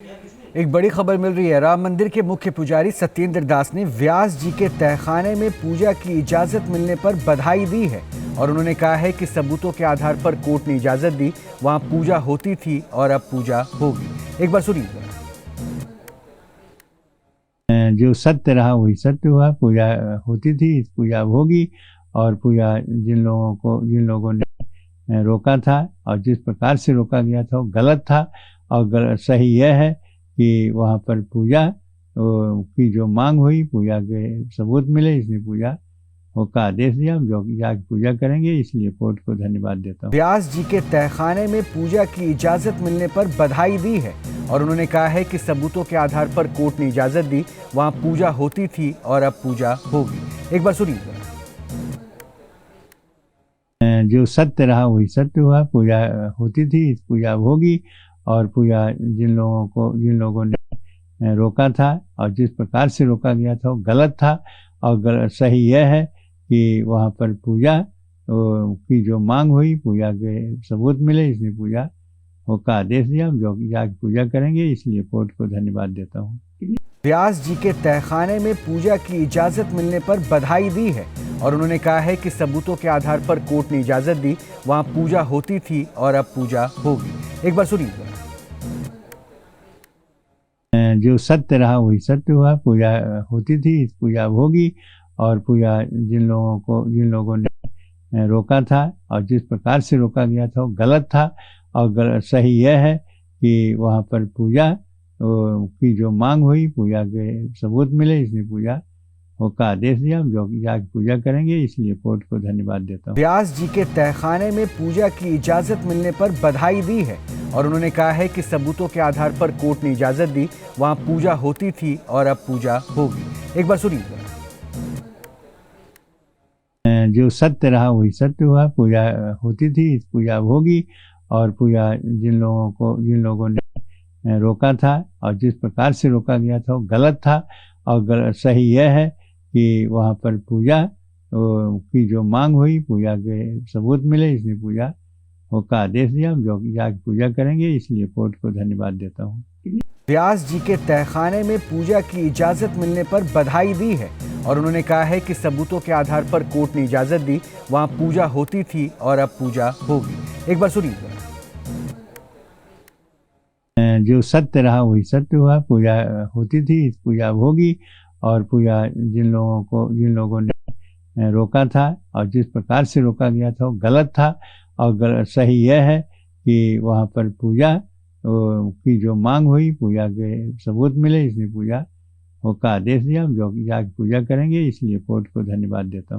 एक बड़ी खबर मिल रही है। राम मंदिर के मुख्य पुजारी सत्येंद्र दास ने व्यास जी के तहखाने में पूजा की इजाजत मिलने पर बधाई दी है और उन्होंने कहा है कि सबूतों के आधार पर कोर्ट ने इजाजत दी। वहां पूजा होती थी और अब पूजा होगी। एक बार सुनिए। जो सत्य रहा वही सत्य हुआ। पूजा होती थी, पूजा होगी। और पूजा जिन लोगों ने रोका था और जिस प्रकार से रोका गया था वो गलत था। और सही यह है कि वहाँ पर पूजा की जो मांग हुई, पूजा के सबूत मिले, इसलिए पूजा का आदेश दिया। हम जो जाके पूजा करेंगे, इसलिए कोर्ट को धन्यवाद देता हूँ। व्यास जी के तहखाने में पूजा की इजाजत मिलने पर बधाई दी है और उन्होंने कहा है कि सबूतों के आधार पर कोर्ट ने इजाजत दी। वहां पूजा होती थी और अब पूजा होगी। एक बार सुनिए। जो सत्य रहा वही सत्य हुआ। पूजा होती थी, पूजा होगी। और पूजा जिन लोगों ने रोका था और जिस प्रकार से रोका गया था वो गलत था। और सही यह है कि वहाँ पर पूजा की जो मांग हुई, पूजा के सबूत मिले, इसलिए पूजा का आदेश दिया। हम जो जाके पूजा करेंगे, इसलिए कोर्ट को धन्यवाद देता हूँ। व्यास जी के तहखाने में पूजा की इजाजत मिलने पर बधाई दी है और उन्होंने कहा है कि सबूतों के आधार पर कोर्ट ने इजाजत दी। वहां पूजा होती थी और अब पूजा होगी। एक बार सुनिए। जो सत्य रहा वही सत्य हुआ। पूजा होती थी, पूजा होगी। और पूजा जिन लोगों ने रोका था और जिस प्रकार से रोका गया था वो गलत था। और सही यह है कि वहाँ पर पूजा की जो मांग हुई, पूजा के सबूत मिले, इसलिए पूजा का आदेश दिया। हम जो जाके पूजा करेंगे, इसलिए कोर्ट को धन्यवाद देता हूँ। व्यास जी के तहखाने में पूजा की इजाजत मिलने पर बधाई दी है और उन्होंने कहा है कि सबूतों के आधार पर कोर्ट ने इजाजत दी। वहां पूजा होती थी और अब पूजा होगी। एक बार सुनिए। जो सत्य रहा वही सत्य हुआ। पूजा होती थी, पूजा होगी। और पूजा जिन लोगों ने रोका था और जिस प्रकार से रोका गया था वो गलत था। और सही यह है कि वहाँ पर पूजा की जो मांग हुई, पूजा के सबूत मिले, इसलिए पूजा का आदेश दिया। हम जो जाके पूजा करेंगे, इसलिए कोर्ट को धन्यवाद देता हूँ। व्यास जी के तहखाने में पूजा की इजाजत मिलने पर बधाई दी है और उन्होंने कहा है कि सबूतों के आधार पर कोर्ट ने इजाजत दी। वहां पूजा होती थी और अब पूजा होगी। एक बार सुनिए। जो सत्य रहा वही सत्य हुआ। पूजा होती थी, पूजा होगी। और पूजा जिन लोगों ने रोका था और जिस प्रकार से रोका गया था वो गलत था। और सही यह है कि वहाँ पर पूजा की जो मांग हुई, पूजा के सबूत मिले, इसलिए पूजा का आदेश दिया। हम जो जाके पूजा करेंगे, इसलिए कोर्ट को धन्यवाद देता हूँ।